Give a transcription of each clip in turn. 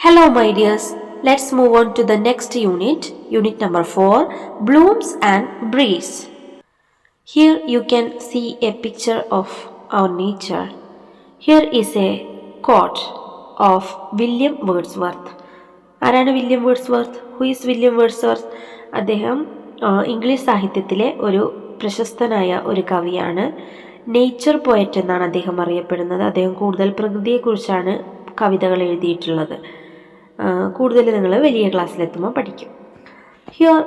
Hello my dears, let's move on to the next unit, unit number 4, Blooms and Breeze. Here you can see a picture of our nature. Here is a quote of William Wordsworth. ആരാണ് William Wordsworth? Who is William Wordsworth? അദ്ദേഹം English സാഹിത്യത്തിലെ ഒരു പ്രശസ്തനായ ഒരു കവിയാണ്. Nature poet എന്നാണ് അദ്ദേഹം അറിയപ്പെടുന്നത്. അദ്ദേഹം കൂടുതൽ പ്രകൃതിയെക്കുറിച്ചാണ് കവിതകൾ എഴുതിയിട്ടുള്ളത്. കൂടുതൽ നിങ്ങൾ വലിയ ക്ലാസ്സിലെത്തുമ്പോൾ പഠിക്കും. Here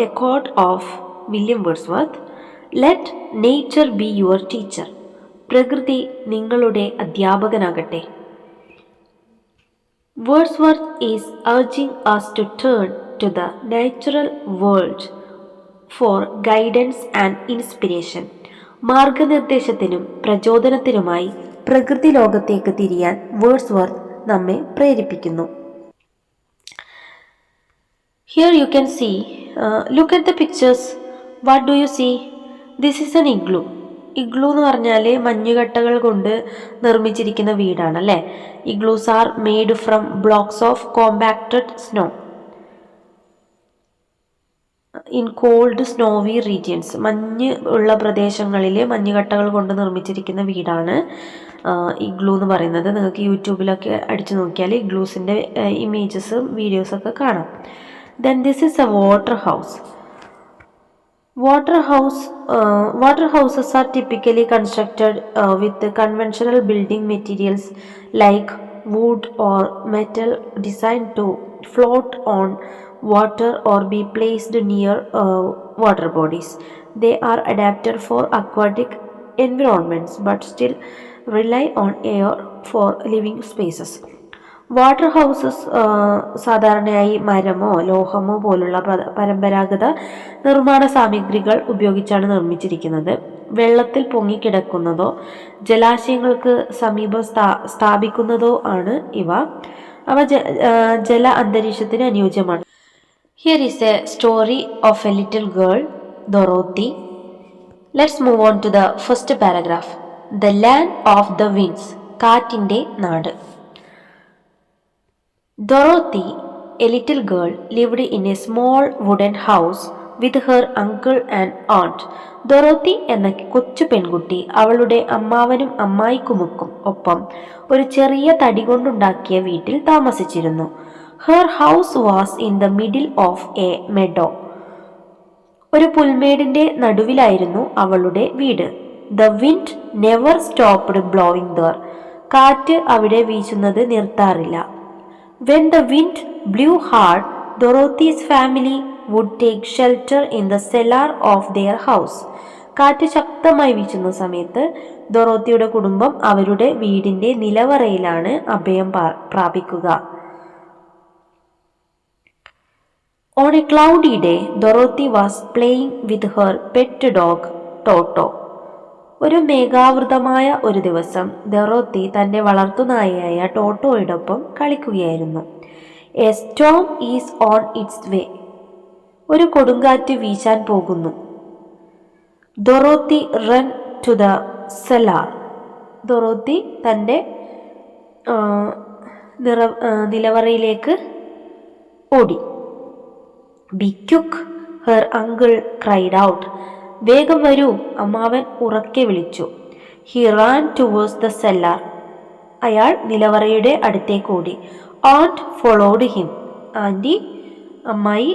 a quote of William Wordsworth: let nature be your teacher. പ്രകൃതി നിങ്ങളുടെ അധ്യാപകനാകട്ടെ. Wordsworth is urging us to turn to the natural world for guidance and inspiration. മാർഗനിർദ്ദേശത്തിനും പ്രചോദനത്തിനുമായി പ്രകൃതി ലോകത്തേക്ക് തിരിയാൻ വേർഡ്സ്വർത്ത് നമ്മെ പ്രേരിപ്പിക്കുന്നു. Here you can see, look at the pictures. What do you see? This is an igloo. Igloo എന്ന് പറഞ്ഞാൽ മഞ്ഞുകട്ടകൾ കൊണ്ട് നിർമ്മിച്ചിരിക്കുന്ന വീടാണ് അല്ലേ. Igloos are made from blocks of compacted snow in called snowy regions. മഞ്ഞ് ഉള്ള പ്രദേശങ്ങളിൽ മഞ്ഞുകട്ടകൾ കൊണ്ട് നിർമ്മിച്ചിരിക്കുന്ന വീടാണ് ഇഗ്ലൂ എന്ന് പറയുന്നത്. നിങ്ങൾക്ക് യൂട്യൂബിലൊക്കെ അടിച്ചു നോക്കിയാൽ ഇഗ്ലൂസിൻ്റെ ഇമേജസും വീഡിയോസൊക്കെ കാണാം. Then this is A water house. Water houses are typically constructed with conventional building materials like wood or metal, designed to float on water or be placed near water bodies. They are adapted for aquatic environments but still rely on air for living spaces. Water houses സാധാരണയായി മരമോ ലോഹമോ പോലുള്ള പരമ്പരാഗത നിർമ്മാണ സാമഗ്രികൾ ഉപയോഗിച്ചാണ് നിർമ്മിച്ചിരിക്കുന്നത്. വെള്ളത്തിൽ പൊങ്ങിക്കിടക്കുന്നതോ ജലാശയങ്ങൾക്ക് സമീപം സ്ഥാപിക്കുന്നതോ ആണ് ഇവ. അവ ജല അന്തരീക്ഷത്തിന് അനുയോജ്യമാണ്. Here is a story of a little girl, Dorothy. Let's move on to the first paragraph. The land of the winds. കാറ്റിൻ്റെ നാട്. Dorothy, a little girl, lived in a small wooden house with her uncle and aunt. Dorothy എന്ന കൊച്ചു പെൺകുട്ടി അവളുടെ അമ്മാവനും അമ്മായിക്കുമൊക്കും ഒപ്പം ഒരു ചെറിയ തടി കൊണ്ടുണ്ടാക്കിയ വീട്ടിൽ താമസിച്ചിരുന്നു. Her house was in the middle of a meadow. ഒരു പുൽമേടിന്റെ നടുവിലായിരുന്നു അവളുടെ വീട്. The wind never stopped blowing there. കാറ്റ് അവിടെ വീശുന്നത് നിർത്താറില്ല. When the wind blew hard, Dorothy's family would take shelter in the cellar of their house. കാറ്റ് ശക്തമായി വീശുന്ന സമയത്ത് ഡൊറോത്തിയുടെ കുടുംബം അവരുടെ വീടിന്റെ നിലവറയിലാണ് അഭയം പ്രാപിക്കുക. On a cloudy day, Dorothy was playing with her pet dog, Toto. ഒരു മേഘാവൃതമായ ഒരു ദിവസം ഡൊറോത്തി തൻ്റെ വളർത്തുനായയായ ടോട്ടോയോടൊപ്പം കളിക്കുകയായിരുന്നു. A storm is on its way. ഒരു കൊടുങ്കാറ്റ് വീശാൻ പോകുന്നു. Dorothy run to the cellar. Dorothy തൻ്റെ നിലവറയിലേക്ക് ഓടി. Be quick, her uncle cried out. വേഗം വരൂ, അമ്മാവൻ ഉറക്കെ വിളിച്ചു. He ran towards the cellar. അയാൾ നിലവറയുടെ അടുത്തേക്ക് ഓടി. And followed him. അമ്മായി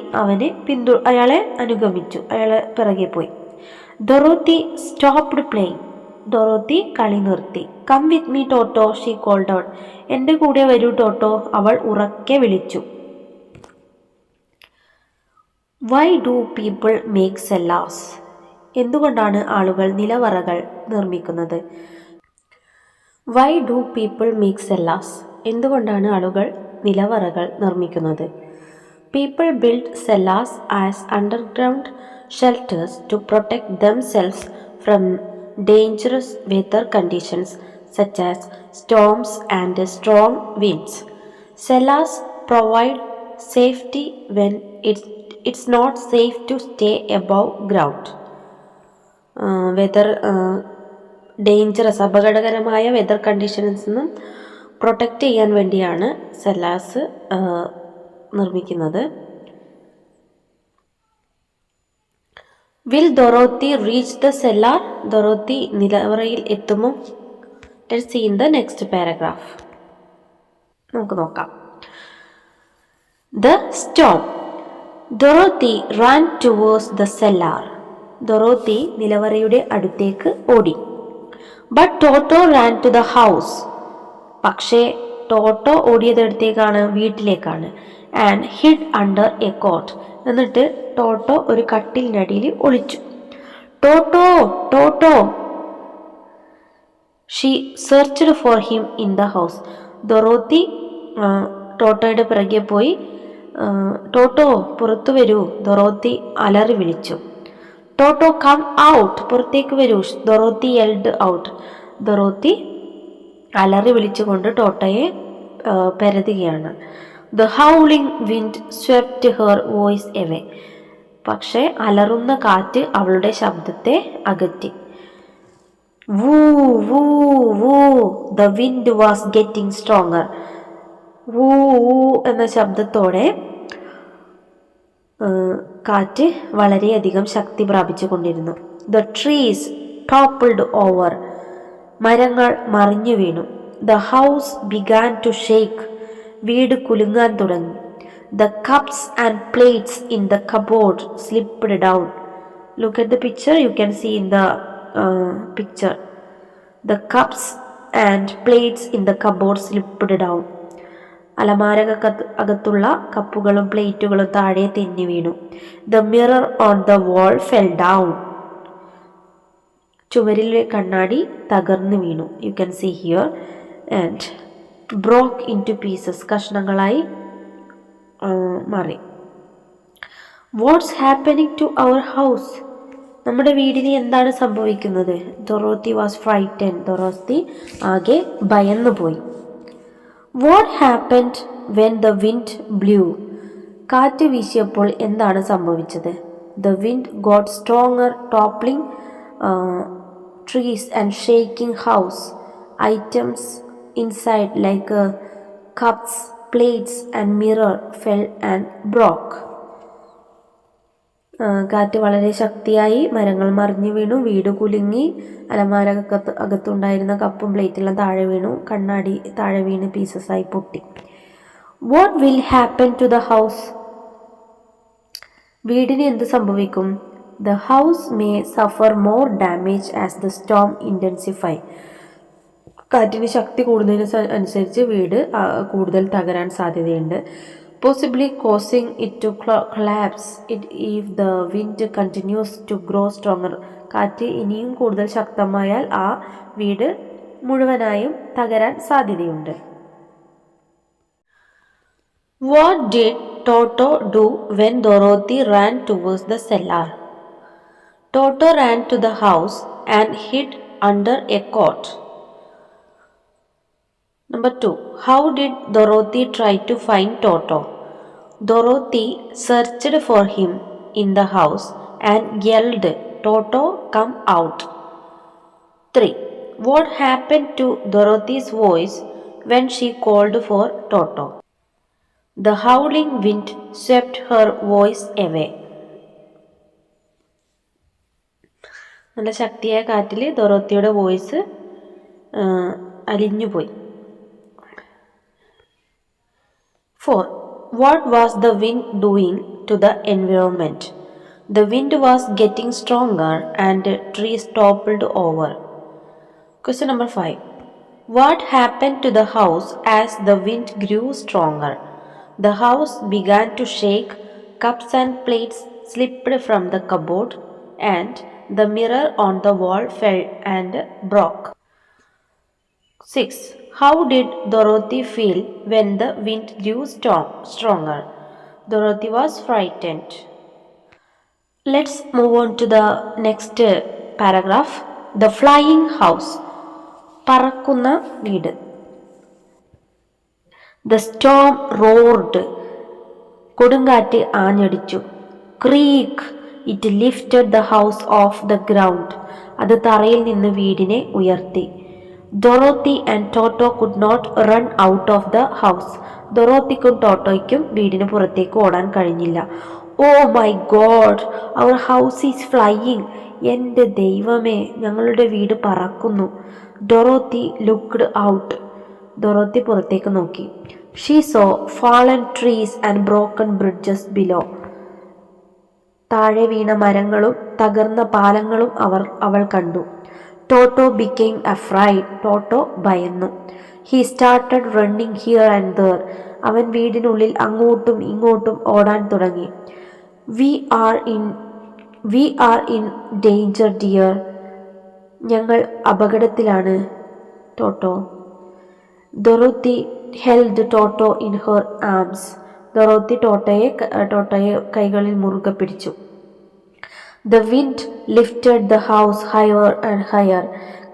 അയാളെ അനുഗമിച്ചു, അയാളെ പിറകെ പോയി. Dorothy stopped playing. ഡൊറോത്തി കളി നിർത്തി. Come with me Toto, she called out. എൻ്റെ കൂടെ വരൂ ടോട്ടോ, അവൾ ഉറക്കെ വിളിച്ചു. Why do people make cellars? എന്തുകൊണ്ടാണ് ആളുകൾ നിലവറകൾ നിർമ്മിക്കുന്നത്? Why do people make cellars? എന്തുകൊണ്ടാണ് ആളുകൾ നിലവറകൾ നിർമ്മിക്കുന്നത്? People build cellars as underground shelters to protect themselves from dangerous weather conditions such as storms and strong winds. Cellars provide safety when it's not safe to stay above ground. Weather dangerous അപകടകരമായ weather കണ്ടീഷൻസിൽ നിന്നും പ്രൊട്ടക്റ്റ് ചെയ്യാൻ വേണ്ടിയാണ് cellars നിർമ്മിക്കുന്നത്. Will Dorothy reach the cellar? Dorothy നിലവറയിൽ എത്തുമോ? Let's see in the next paragraph. നമുക്ക് നോക്കാം. The storm. Dorothy ran towards the cellar. Dorothy നിലവറയുടെ അടുത്തേക്ക് ഓടി. But Toto ran to the house. പക്ഷേ ടോട്ടോ ഓടിയത് അടുത്തേക്കാണ്? വീട്ടിലേക്കാണ്. And hid under a cot. എന്നിട്ട് ടോട്ടോ ഒരു കട്ടിലിനടിയിൽ ഒളിച്ചു. Toto, Toto. She searched for him in the house. Dorothy ടോട്ടോയുടെ പിറകെ പോയി. ടോട്ടോ പുറത്തു വരൂ, ഡൊറോത്തി അലറി വിളിച്ചു. Toto come out. പുറത്തേക്ക് വരൂ. Dorothy yelled out. ഡൊറോത്തി അലറി വിളിച്ചുകൊണ്ട് ടോട്ടോയെ പരതുകയാണ്. The howling wind swept her voice away. പക്ഷേ അലറുന്ന കാറ്റ് അവളുടെ ശബ്ദത്തെ അകറ്റി. Whoo whoo whoo. The wind was getting stronger. Whoo whoo എന്ന ശബ്ദത്തോടെ കാറ്റ് വളരെയധികം ശക്തി പ്രാപിച്ചു കൊണ്ടിരുന്നു. The trees toppled over. മരങ്ങൾ മറിഞ്ഞു വീണു. The house began to shake. വീട് കുലുങ്ങാൻ തുടങ്ങി. The cups and plates in the cupboard slipped down. Look at the picture. You can see in the picture. The cups and plates in the cupboard slipped down. അലമാരകത്തുള്ള കപ്പുകളും പ്ലേറ്റുകളും താഴെ തെന്നി വീണു. The mirror on the wall fell down. ചുവരിലെ കണ്ണാടി തകർന്നു വീണു. You can see here. And broke into pieces. കഷ്ണങ്ങളായി മാറി. What's happening to our house? നമ്മുടെ വീടിന് എന്താണ് സംഭവിക്കുന്നത്? Dorothy was frighten. ഡൊറോത്തി ആകെ ഭയന്നു പോയി. What happened when the wind blew? കാറ്റ് വീശിയപ്പോൾ എന്താണ് സംഭവിച്ചത്? The wind got stronger, toppling trees and shaking house. Items inside like cups, plates and mirror fell and broke. കാറ്റ് വളരെ ശക്തിയായി, മരങ്ങൾ മറിഞ്ഞു വീണു, വീട് കുലുങ്ങി, അകത്തുണ്ടായിരുന്ന കപ്പും പ്ലേറ്റെല്ലാം താഴെ വീണു, കണ്ണാടി താഴെ വീണ് പീസസായി പൊട്ടി. What will happen to the house? വീടിന് എന്ത് സംഭവിക്കും? The house may suffer more damage as the storm intensify. കാറ്റിന് ശക്തി കൂടുന്നതിന് അനുസരിച്ച് വീട് കൂടുതൽ തകരാൻ സാധ്യതയുണ്ട്. Possibly causing it to collapse if the wind continues to grow stronger. കാറ്റ് ഇനിയും കൂടുതൽ ശക്തമായാൽ ആ വീട് മുഴുവനായും തകരാൻ സാധ്യതയുണ്ട്. What did Toto do when Dorothy ran towards the cellar? Toto ran to the house and hid under a cot. Number 2. How did Dorothy try to find Toto? Dorothy searched for him in the house and yelled, Toto, come out. 3. What happened to Dorothy's voice when she called for Toto? The howling wind swept her voice away. നല്ല ശക്തിയായ കാറ്റിൽ ഡൊറോത്തിയുടെ voice അലിഞ്ഞുപോയി. 4. What was the wind doing to the environment? The wind was getting stronger and trees toppled over. Question number 5. What happened to the house as the wind grew stronger? The house began to shake, cups and plates slipped from the cupboard, and the mirror on the wall fell and broke. 6. How did Dorothy feel when the wind grew stronger? Dorothy was frightened. Let's move on to the next paragraph. The flying house. പറക്കുന്ന വീട്. The storm roared. കൊടുങ്കാറ്റ് ആഞ്ഞടിച്ചു. Creak. It lifted the house off the ground. അത് തറയിൽ നിന്ന് വീടിനെ ഉയർത്തി. Dorothy and Toto could not run out of the house. ഡൊറോത്തിക്കും ടോട്ടോയ്ക്കും വീടിന് പുറത്തേക്ക് ഓടാൻ കഴിഞ്ഞില്ല. Oh my God, our house is flying. എൻ്റെ ദൈവമേ, ഞങ്ങളുടെ വീട് പറക്കുന്നു. Dorothy looked out. ഡൊറോത്തി പുറത്തേക്ക് നോക്കി. She so fallen trees and broken bridges below. താഴെ വീണ മരങ്ങളും തകർന്ന പാലങ്ങളും അവൾ കണ്ടു. ടോട്ടോ ബിക്കെയിം അഫ്രൈഡ്. ടോട്ടോ ഭയന്നു. He started running here and there. അവൻ വീടിനുള്ളിൽ അങ്ങോട്ടും ഇങ്ങോട്ടും ഓടാൻ തുടങ്ങി. We are in danger dear. ഞങ്ങൾ അപകടത്തിലാണ് ടോട്ടോ. Dorothy held Toto in her arms. Dorothy ടോട്ടോയെ കൈകളിൽ മുറുകെ പിടിച്ചു. The wind lifted the house higher and higher.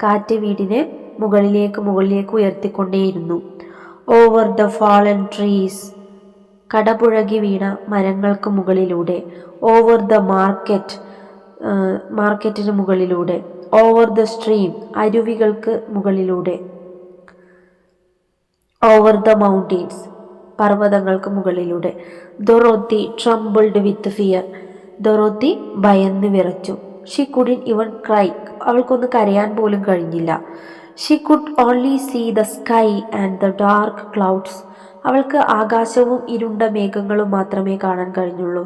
കാറ്റ് വീടിനെ മുകളിലേക്ക് ഉയർത്തിക്കൊണ്ടേയിരുന്നു. Over the fallen trees. കടപുഴകി വീണ മരങ്ങൾക്ക് മുകളിലൂടെ. ഓവർ ദ മാർക്കറ്റിന് മുകളിലൂടെ. Over the stream. അരുവികൾക്ക് മുകളിലൂടെ. Over the mountains. പർവ്വതങ്ങൾക്ക് മുകളിലൂടെ. Dorothy trembled with fear. Dorothy ഭയന്ന് വിറച്ചു. She couldn't even cry. അവൾക്കൊന്ന് കരയാൻ പോലും കഴിഞ്ഞില്ല. She could only see the sky and the dark clouds. അവൾക്ക് ആകാശവും ഇരുണ്ട മേഘങ്ങളും മാത്രമേ കാണാൻ കഴിഞ്ഞുള്ളൂ.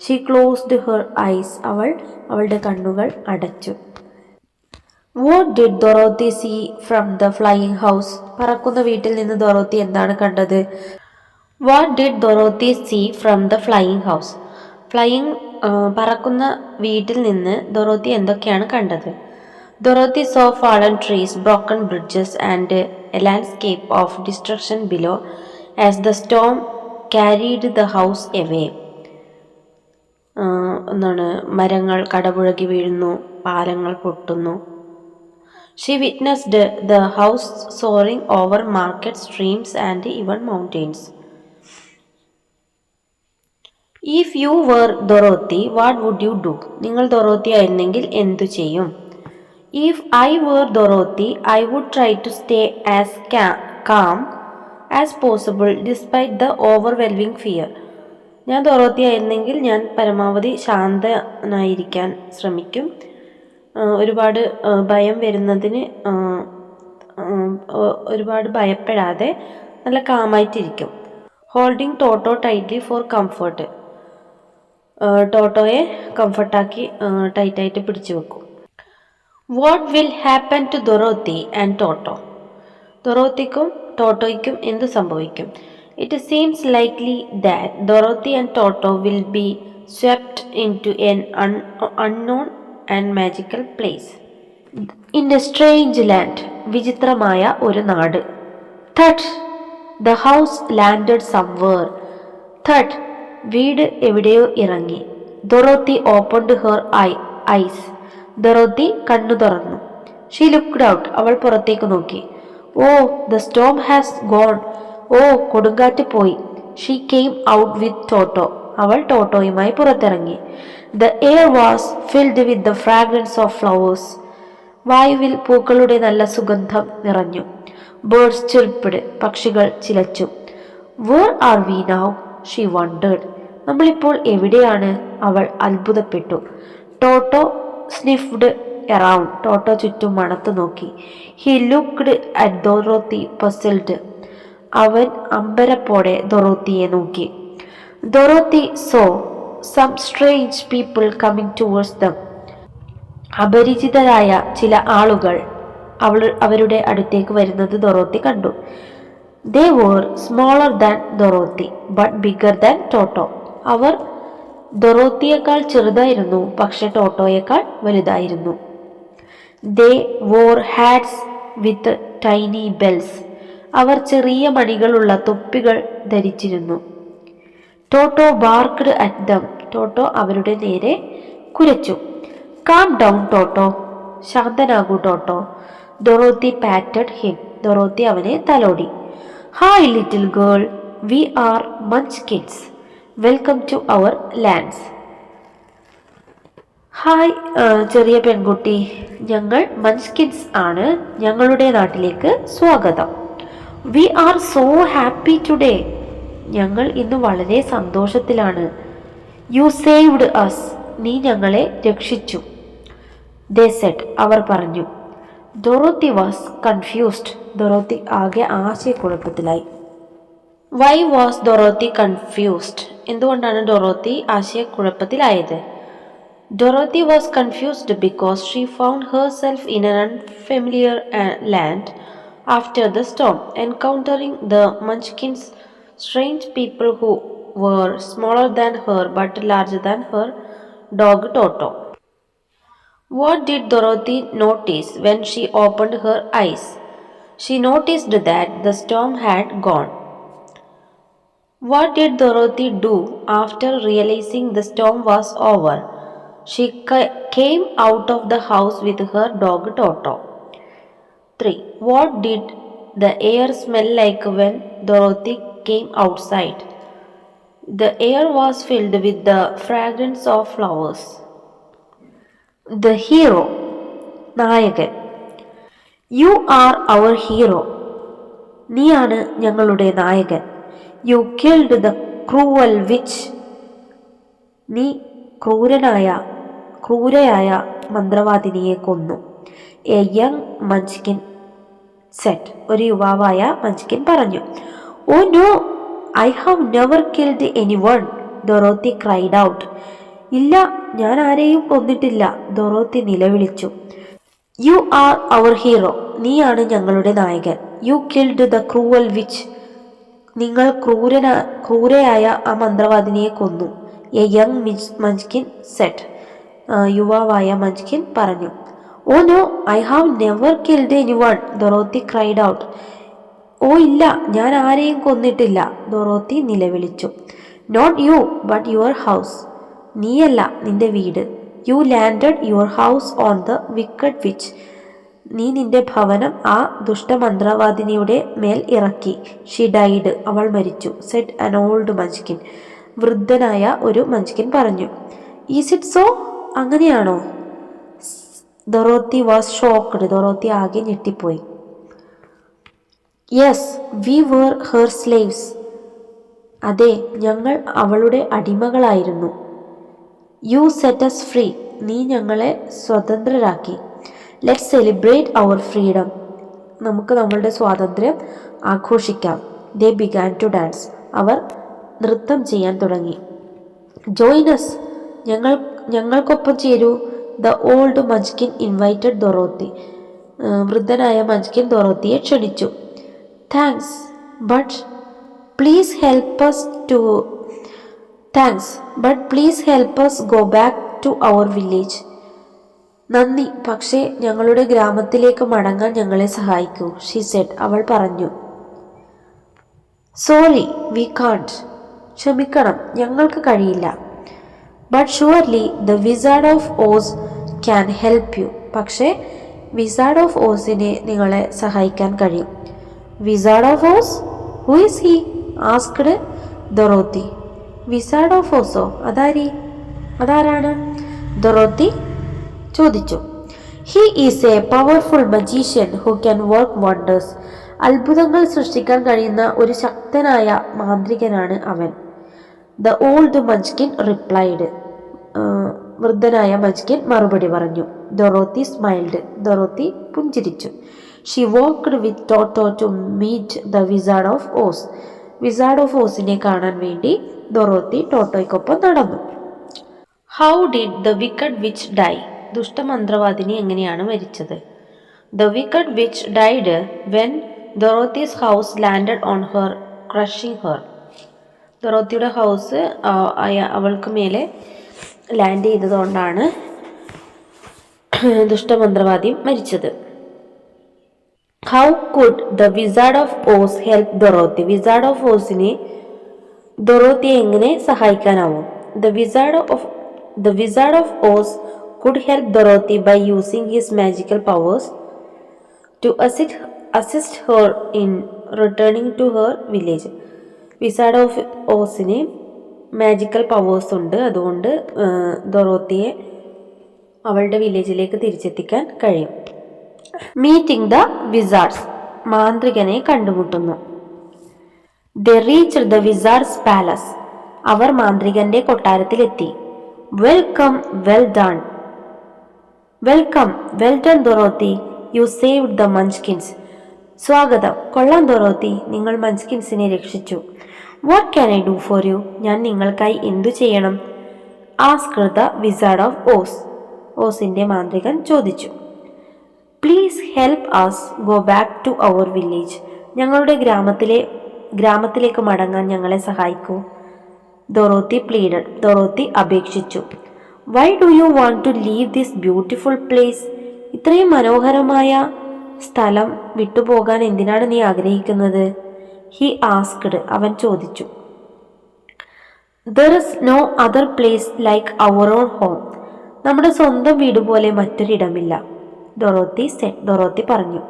She closed her eyes. അവളുടെ കണ്ണുകൾ അടച്ചു. What did Dorothy see from the flying house. പറക്കുന്ന വീട്ടിൽ നിന്ന് ഡൊറോത്തി എന്താണ് കണ്ടത്? What did Dorothy see from the flying house. പറക്കുന്ന വീട്ടിൽ നിന്ന് ഡൊറോത്തി എന്തൊക്കെയാണ് കണ്ടത്? Dorothy so fallen trees, broken bridges and A landscape of destruction below as the Storm carried the house away. മരങ്ങൾ കടപുഴകി വീഴുന്നു, പാലങ്ങൾ പൊട്ടുന്നു. She witnessed the house soaring over market streams and even mountains. If you were Dorothy, what would you do? നിങ്ങൾ Dorothy ആയിരുന്നെങ്കിൽ എന്തു ചെയ്യും? If I were Dorothy, I would try to stay as calm as possible despite the overwhelming fear. ഞാൻ Dorothy ആയിരുന്നെങ്കിൽ ഞാൻ പരമാവധി ശാന്തനായിരിക്കാൻ ശ്രമിക്കും. ഒരുപാട് ഭയം വരുന്നതിന് ഒരുപാട് ഭയപ്പെടാതെ നല്ല കാമായിട്ടിരിക്കും. Holding Toto tightly for comfort. ടോട്ടോയെ കംഫർട്ടാക്കി ടൈറ്റായിട്ട് പിടിച്ചു വെക്കും. What will happen to Dorothy and Toto. ഡൊറോത്തിക്കും ടോട്ടോയ്ക്കും എന്തു സംഭവിക്കും? It seems likely that Dorothy and Toto will be swept into an unknown and magical place in a strange land. വിചിത്രമായ ഒരു നാട്. തട്ട് ദ ഹൗസ് ലാൻഡഡ് സംവേർ. തട്ട് വീട് എവിടെയോ ഇറങ്ങി. Dorothy opened her ice. Dorothy കണ്ണു തുറന്നു. She looked out. അവൾ പുറത്തേക്ക് നോക്കി. ഓ ദ സ്റ്റോം ഹാസ് ഗോൺ. ഓ കൊടുങ്കാറ്റ് പോയി. ഷീ കെയിം ഔട്ട് വിത്ത് ടോട്ടോ. അവൾ ടോട്ടോയുമായി പുറത്തിറങ്ങി. The air was filled with the fragrance of flowers. വായുവിൽ പൂക്കളുടെ നല്ല സുഗന്ധം നിറഞ്ഞു. Birds chirped. പക്ഷികൾ ചിലച്ചു. Where are we now? She wondered. നമ്മളിപ്പോൾ എവിടെയാണ്? അവൾ അത്ഭുതപ്പെട്ടു. ടോട്ടോ sniffed around. ടോട്ടോ ചുറ്റും മണത്തു നോക്കി. He looked at Dorothy puzzled. അവൻ അമ്പരപ്പോടെ ഡൊറോത്തിയെ നോക്കി. Dorothy saw some strange people coming towards them. അപരിചിതരായ ചില ആളുകൾ അവരുടെ അടുത്തേക്ക് വരുന്നത് ഡൊറോത്തി കണ്ടു. They were smaller than Dorothy but bigger than Toto. അവർ ഡൊറോത്തിയേക്കാൾ ചെറുതായിരുന്നു, പക്ഷെ ടോട്ടോയേക്കാൾ വലുതായിരുന്നു. They wore hats with tiny bells. അവർ ചെറിയ മണികളുള്ള തൊപ്പികൾ ധരിച്ചിരുന്നു. ടോട്ടോ ബാർക്ക്ഡ് അറ്റ് ദം. ടോട്ടോ അവരുടെ നേരെ കുരച്ചു. Calm down Toto. ശാന്തനാകൂ Toto. Dorothy patted him. Dorothy അവനെ തലോടി. Hi little girl, we are munch kids. Welcome to our lands. ഹായ് ചെറിയ പെൺകുട്ടി, ഞങ്ങൾ മഞ്ച്കിൻസ് ആണ്. ഞങ്ങളുടെ നാട്ടിലേക്ക് സ്വാഗതം. We are so happy today. ഞങ്ങൾ ഇന്ന് വളരെ സന്തോഷത്തിലാണ്. You saved us. നീ ഞങ്ങളെ രക്ഷിച്ചു. ദേ സെഡ്. അവർ പറഞ്ഞു. Dorothy was confused. ഡൊറോത്തി ആകെ ആശയക്കുഴപ്പത്തിലായി. Why was Dorothy confused? എന്തുകൊണ്ടാണ് ഡൊറോത്തി ആശയക്കുഴപ്പത്തിലായത്? Dorothy was confused because she found herself in an unfamiliar land after the storm, encountering the Munchkins, strange people who were smaller than her but larger than her dog Toto. What did Dorothy notice when she opened her eyes? She noticed that the storm had gone. What did Dorothy do after realizing the storm was over? She came out of the house with her dog Toto. 3. What did the air smell like when Dorothy came outside? The air was filled with the fragrance of flowers. The hero. നായകൻ. You are our hero. നീയാണ് ഞങ്ങളുടെ നായകൻ. You killed the cruel witch. നീ ക്രൂരയായ മന്ത്രവാദിനിയെ കൊന്നു. A young Munchkin said. ഒരു യുവാവായ മഞ്ച്കിൻ പറഞ്ഞു. Oh no, I have never killed anyone. Dorothy cried out. ഇല്ല, ഞാൻ ആരെയും കൊന്നിട്ടില്ല. ഡൊറോത്തി നിലവിളിച്ചു. You are our hero. നീയാണ് ഞങ്ങളുടെ നായകൻ. You killed the cruel witch. നിങ്ങൾ ക്രൂരയായ ആ മന്ത്രവാദിനിയെ കൊന്നു. A young Munchkin said. യുവാവായ മഞ്ച്കിൻ പറഞ്ഞു. Oh no, I have never killed anyone. Dorothy cried out. Oh ഇല്ല, ഞാൻ ആരെയും കൊന്നിട്ടില്ല. ഡൊറോത്തി നിലവിളിച്ചു. Not you but your house. നീയല്ല, നിന്റെ വീട്. You landed your house on the wicked witch. നീ നിന്റെ ഭവനം ആ ദുഷ്ടമന്ത്രവാദിനിയുടെ മേൽ ഇറക്കി. She died. അവൾ മരിച്ചു. Said an old Munchkin. വൃദ്ധനായ ഒരു മഞ്ച്കിൻ പറഞ്ഞു. Is it so? അങ്ങനെയാണോ? Dorothy was shocked. ഡൊറോത്തി ആകെ ഞെട്ടിപ്പോയി. Yes, we were her slaves. അതെ, ഞങ്ങൾ അവളുടെ അടിമകളായിരുന്നു. You set us free. നീ ഞങ്ങളെ സ്വതന്ത്രരാക്കി. Let's celebrate our freedom. നമുക്ക് നമ്മളുടെ സ്വാതന്ത്ര്യം ആഘോഷിക്കാം. They began to dance. അവർ നൃത്തം ചെയ്യാൻ തുടങ്ങി. ജോയിനസ്. ഞങ്ങൾക്കൊപ്പം ചേരൂ. The old Munchkin invited Dorothy. വൃദ്ധനായ മഞ്ച്കിൻ ഡൊറോത്തിയെ ക്ഷണിച്ചു. Thanks but please help us go back to our village. നന്ദി, പക്ഷേ ഞങ്ങളുടെ ഗ്രാമത്തിലേക്ക് മടങ്ങാൻ ഞങ്ങളെ സഹായിക്കൂ. She said. അവൾ പറഞ്ഞു. Sorry, we can't. ക്ഷമിക്കണം, ഞങ്ങൾക്ക് കഴിയില്ല. But surely the wizard of Oz can help you. പക്ഷേ വിസാർഡ് ഓഫ് ഓസിനെ നിങ്ങളെ സഹായിക്കാൻ കഴിയും. Wizard of Oz? Who is he? Asked Dorothy. Wizard of ഓസോ? അതാരാണ്? ഡൊറോത്തി ചോദിച്ചു. He is a powerful magician who can work wonders. അത്ഭുതങ്ങൾ സൃഷ്ടിക്കാൻ കഴിയുന്ന ഒരു ശക്തനായ മാന്ത്രികനാണ് അവൻ. The old Munchkin replied. വൃദ്ധനായ മഞ്ച്കിൻ മറുപടി പറഞ്ഞു. Dorothy smiled. ഡൊറോത്തി പുഞ്ചിരിച്ചു. She walked with Toto to meet the wizard of Oz. Wizard of ഓസിനെ കാണാൻ വേണ്ടി ഡൊറോത്തി ടോട്ടോയ്ക്കൊപ്പം നടന്നു. How did the wicked witch die? ദുഷ്ടമന്ത്രവാദിനി എങ്ങനെയാണ് മരിച്ചത്? The wicked witch died when Dorothy's house landed on her, crushing her. ഡൊറോത്തിയുടെ house അവൾക്ക് മേലെ ലാൻഡ് ചെയ്തതുകൊണ്ടാണ് ദുഷ്ടമന്ത്രവാദി മരിച്ചത്. How could the wizard of Oz help Dorothy? Wizard of ഓസിനെ ഡൊറോത്തിയെ എങ്ങനെ സഹായിക്കാനാവും? The wizard of Oz could help Dorothy by using his magical powers to assist her in returning to her village. Wizard of ഓസിന് magical powers ഉണ്ട്. അതുകൊണ്ട് ഡൊറോത്തിയെ അവളുടെ വില്ലേജിലേക്ക് തിരിച്ചെത്തിക്കാൻ കഴിയും. Meeting the wizards, മാന്ത്രികനെ കണ്ടുമുട്ടുന്നു. They reached the wizard's palace, അവർ മാന്ത്രികന്റെ കൊട്ടാരത്തിലെത്തി. Welcome, well done. Welcome, well done Dorothy, you saved the Munchkins. സ്വാഗതം, കൊള്ളാം ഡൊറോത്തി, നിങ്ങൾ മഞ്ച്കിൻസിനെ രക്ഷിച്ചു. What can I do for you, ഞാൻ നിങ്ങൾക്കായി എന്തു ചെയ്യണം? Asked the wizard of Oz, ഓസിന്റെ മാന്ത്രികൻ ചോദിച്ചു. Please help us go back to our village, ഞങ്ങളുടെ ഗ്രാമത്തിലേക്ക് മടങ്ങാൻ ഞങ്ങളെ സഹായിക്കൂ. ഡൊറോത്തി പ്ലീഡഡ്, ഡൊറോത്തി അപേക്ഷിച്ചു. Why do you want to leave this beautiful place, ഇത്രയും മനോഹരമായ സ്ഥലം വിട്ടുപോകാൻ എന്തിനാണ് നീ ആഗ്രഹിക്കുന്നത്? ഹി ആസ്ക്ഡ്, അവൻ ചോദിച്ചു. There is no other place like our own home, നമ്മുടെ സ്വന്തം വീട് പോലെ മറ്റൊരിടമില്ല. ഡൊറോത്തി പറഞ്ഞു.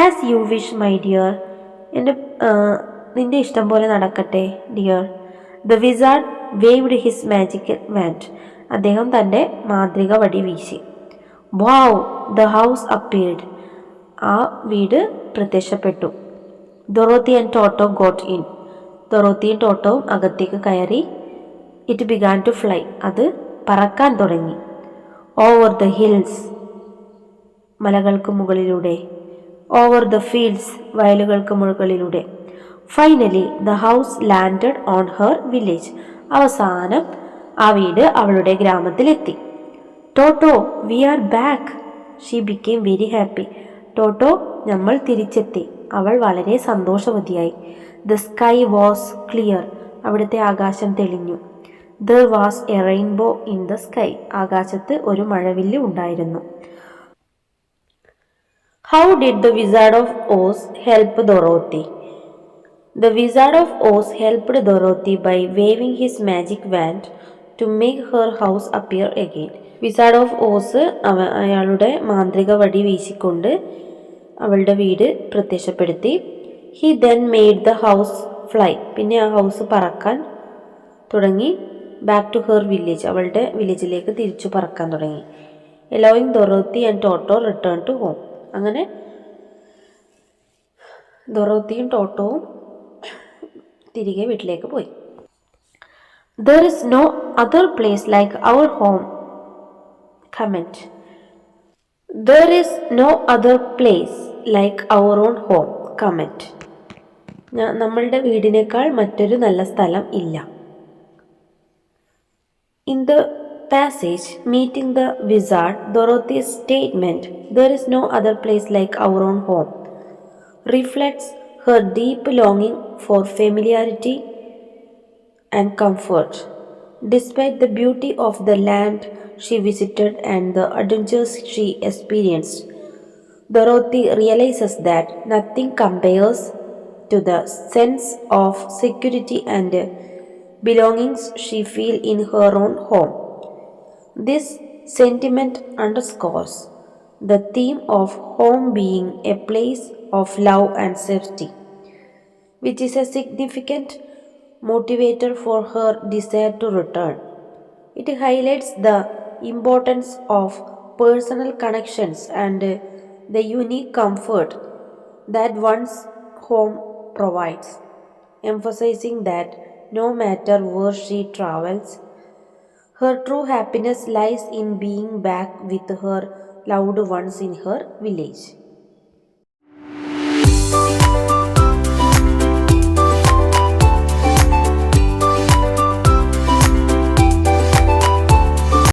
As you wish my dear, നിന്റെ ഇഷ്ടം പോലെ നടക്കട്ടെ dear. The wizard waved his magical wand, അദ്ദേഹം തൻ്റെ മാന്ത്രിക വടി വീശി. വാവ്, ദ ഹൗസ് അപ്പിയർഡ്, ആ വീട് പ്രത്യക്ഷപ്പെട്ടു. Dorothy and Toto got in, ഡൊറോത്തിയും ടോട്ടോവും അകത്തേക്ക് കയറി. ഇറ്റ് ബിഗാൻ ടു ഫ്ലൈ, അത് പറക്കാൻ തുടങ്ങി. ഓവർ ദ ഹിൽസ്, മലകൾക്ക് മുകളിലൂടെ. ഓവർ ദ ഫീൽഡ്സ്, വയലുകൾക്ക് മുകളിലൂടെ. Finally the house landed on her village, അവസാനം ആ വീട് അവളുടെ ഗ്രാമത്തിലെത്തി. Toto, we are back, she became very happy. Toto, നമ്മൾ തിരിച്ചെത്തി, അവൾ വളരെ സന്തോഷവതിയായി. ദ സ്കൈ വാസ് ക്ലിയർ, അവിടുത്തെ ആകാശം തെളിഞ്ഞു. There was a rainbow in the sky, ആകാശത്ത് ഒരു മഴവില്ല് ഉണ്ടായിരുന്നു. How did the wizard of Oz help Dorothy? The Wizard of Oz helped Dorothy by waving his magic wand to make her house appear again. Wizard of Oz അയാളുടെ മാന്ത്രിക വടി വീശിക്കൊണ്ട് അവളുടെ വീട് പ്രത്യക്ഷപ്പെടുത്തി. He then made the house fly, പിന്നെ ആ house പറക്കാൻ തുടങ്ങി. ബാക്ക് ടു ഹെർ വില്ലേജ്, അവളുടെ വില്ലേജിലേക്ക് തിരിച്ചു പറക്കാൻ തുടങ്ങി. allowing Dorothy and Toto return to home, അങ്ങനെ ഡൊറോത്തിയും ടോട്ടോവും തിരികെ വീട്ടിലേക്ക് പോയി. There is no other place like our home comment. There is no other place like our own home comment. നമ്മളുടെ വീടിനേക്കാൾ മറ്റൊരു നല്ല സ്ഥലം ഇല്ല. In the passage meeting the wizard, Dorothy's statement, "There is no other place like our own home," reflects her deep longing for familiarity and comfort. Despite the beauty of the land she visited and the adventures she experienced, Dorothy realizes that nothing compares to the sense of security and belongings she feels in her own home. This sentiment underscores the theme of home being a place of love and safety, which is a significant motivator for her desire to return. It highlights the importance of personal connections and the unique comfort that one's home provides, emphasizing that no matter where she travels, her true happiness lies in being back with her loved ones in her village.